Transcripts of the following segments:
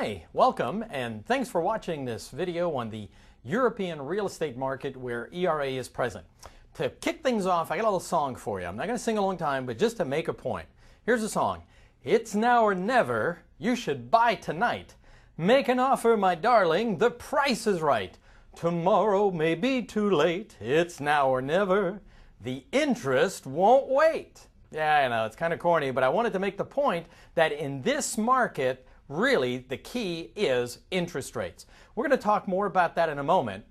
Hi, welcome, and thanks for watching this video on the European real estate market where ERA is present. To kick things off, I got a little song for you. I'm not going to sing a long time, but just to make a point. Here's the song. It's now or never. You should buy tonight. Make an offer, my darling. The price is right. Tomorrow may be too late. It's now or never. The interest won't wait. Yeah, I know, it's kind of corny, but I wanted to make the point that in this market, really, the key is interest rates. We're going to talk more about that in a moment.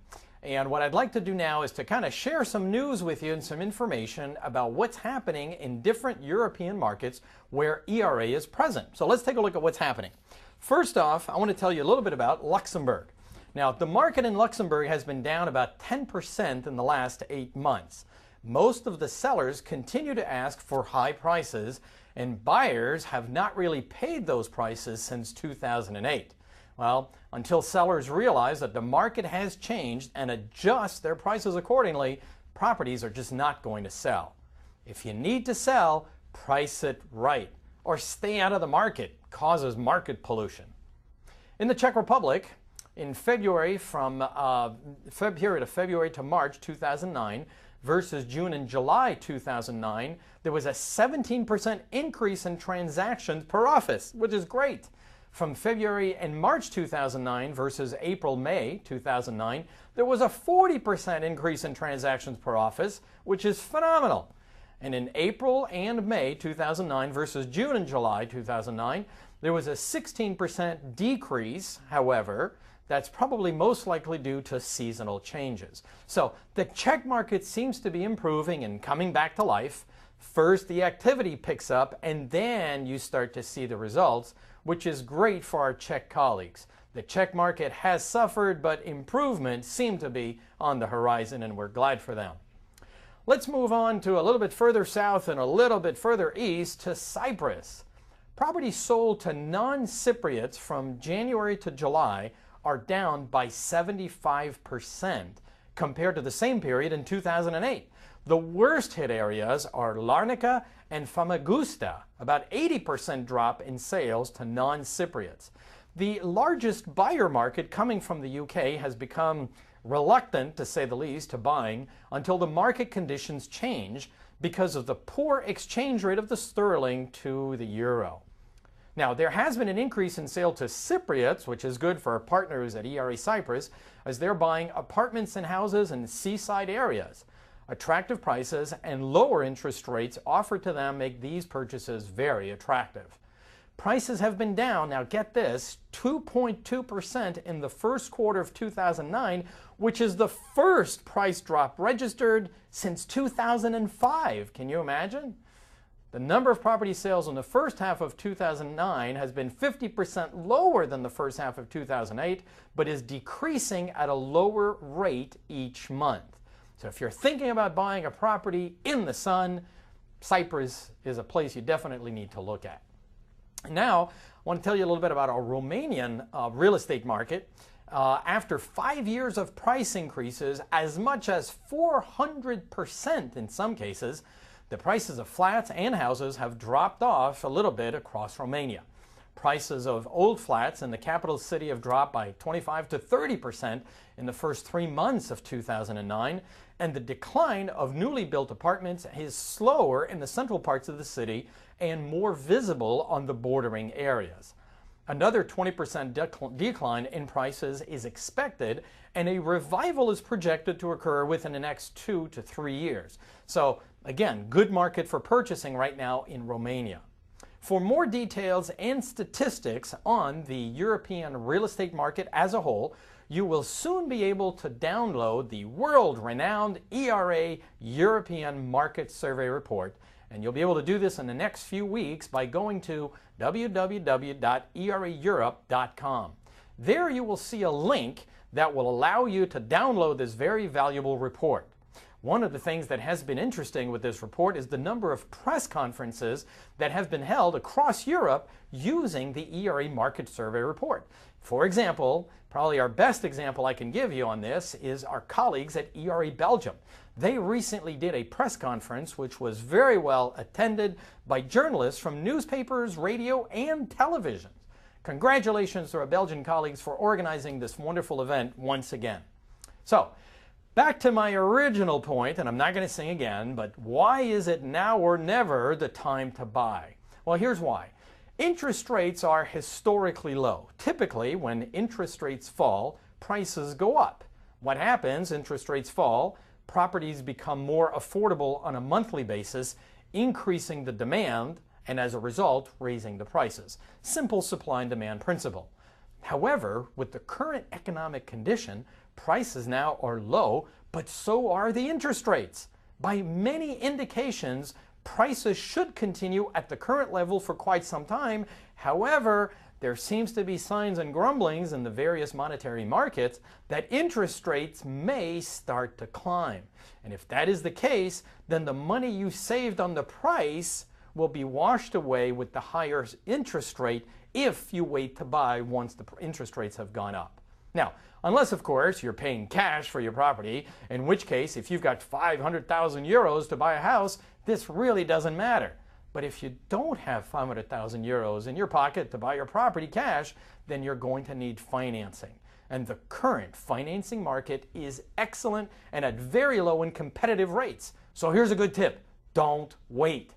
And what I'd like to do now is to kind of share some news with you and some information about what's happening in different European markets where ERA is present. So let's take a look at what's happening. First off, I want to tell you a little bit about Luxembourg. Now, the market in Luxembourg has been down about 10% in the last 8 months. Most of the sellers continue to ask for high prices, and buyers have not really paid those prices since 2008. Well, until sellers realize that the market has changed and adjust their prices accordingly, properties are just not going to sell. If you need to sell, price it right, or stay out of the market. It causes market pollution. In the Czech Republic, in February, from period of February to March 2009, versus June and July 2009, there was a 17% increase in transactions per office, which is great. From February and March 2009 versus April-May 2009, there was a 40% increase in transactions per office, which is phenomenal. And in April and May 2009 versus June and July 2009, there was a 16% decrease, however. That's probably most likely due to seasonal changes. So the Czech market seems to be improving and coming back to life. First, the activity picks up, and then you start to see the results, which is great for our Czech colleagues. The Czech market has suffered, but improvements seem to be on the horizon, and we're glad for them. Let's move on to a little bit further south and a little bit further east to Cyprus. Properties sold to non-Cypriots from January to July are down by 75% compared to the same period in 2008. The worst hit areas are Larnaca and Famagusta, about 80% drop in sales to non-Cypriots. The largest buyer market coming from the UK has become reluctant, to say the least, to buying until the market conditions change because of the poor exchange rate of the sterling to the euro. Now, there has been an increase in sale to Cypriots, which is good for our partners at ERA Cyprus, as they're buying apartments and houses in seaside areas. Attractive prices and lower interest rates offered to them make these purchases very attractive. Prices have been down, now get this, 2.2% in the first quarter of 2009, which is the first price drop registered since 2005. Can you imagine? The number of property sales in the first half of 2009 has been 50% lower than the first half of 2008, but is decreasing at a lower rate each month. So if you're thinking about buying a property in the sun, Cyprus is a place you definitely need to look at. Now, I want to tell you a little bit about our Romanian real estate market. After 5 years of price increases, as much as 400% in some cases, the prices of flats and houses have dropped off a little bit across Romania. Prices of old flats in the capital city have dropped by 25 to 30% in the first 3 months of 2009, and the decline of newly built apartments is slower in the central parts of the city and more visible on the bordering areas. Another 20% decline in prices is expected, and a revival is projected to occur within the next 2 to 3 years. So, again, good market for purchasing right now in Romania. For more details and statistics on the European real estate market as a whole, you will soon be able to download the world-renowned ERA European Market Survey Report, and you'll be able to do this in the next few weeks by going to www.eraeurope.com. There you will see a link that will allow you to download this very valuable report. One of the things that has been interesting with this report is the number of press conferences that have been held across Europe using the ERA Market Survey Report. For example, probably our best example I can give you on this is our colleagues at ERA Belgium. They recently did a press conference which was very well attended by journalists from newspapers, radio, and television. Congratulations to our Belgian colleagues for organizing this wonderful event once again. So, back to my original point, and I'm not going to sing again, but why is it now or never the time to buy? Well, here's why. Interest rates are historically low. Typically, when interest rates fall, prices go up. What happens? Interest rates fall, properties become more affordable on a monthly basis, increasing the demand, and as a result, raising the prices. Simple supply and demand principle. However, with the current economic condition, prices now are low, but so are the interest rates. By many indications, prices should continue at the current level for quite some time. However, there seems to be signs and grumblings in the various monetary markets that interest rates may start to climb. And if that is the case, then the money you saved on the price will be washed away with the higher interest rate if you wait to buy once the interest rates have gone up. Now, unless, of course, you're paying cash for your property, in which case, if you've got 500,000 euros to buy a house, this really doesn't matter. But if you don't have 500,000 euros in your pocket to buy your property cash, then you're going to need financing. And the current financing market is excellent and at very low and competitive rates. So here's a good tip. Don't wait.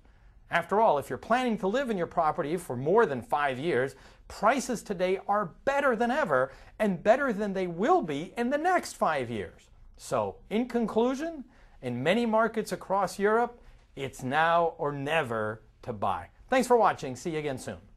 After all, if you're planning to live in your property for more than 5 years, prices today are better than ever and better than they will be in the next 5 years. So, in conclusion, in many markets across Europe, it's now or never to buy. Thanks for watching. See you again soon.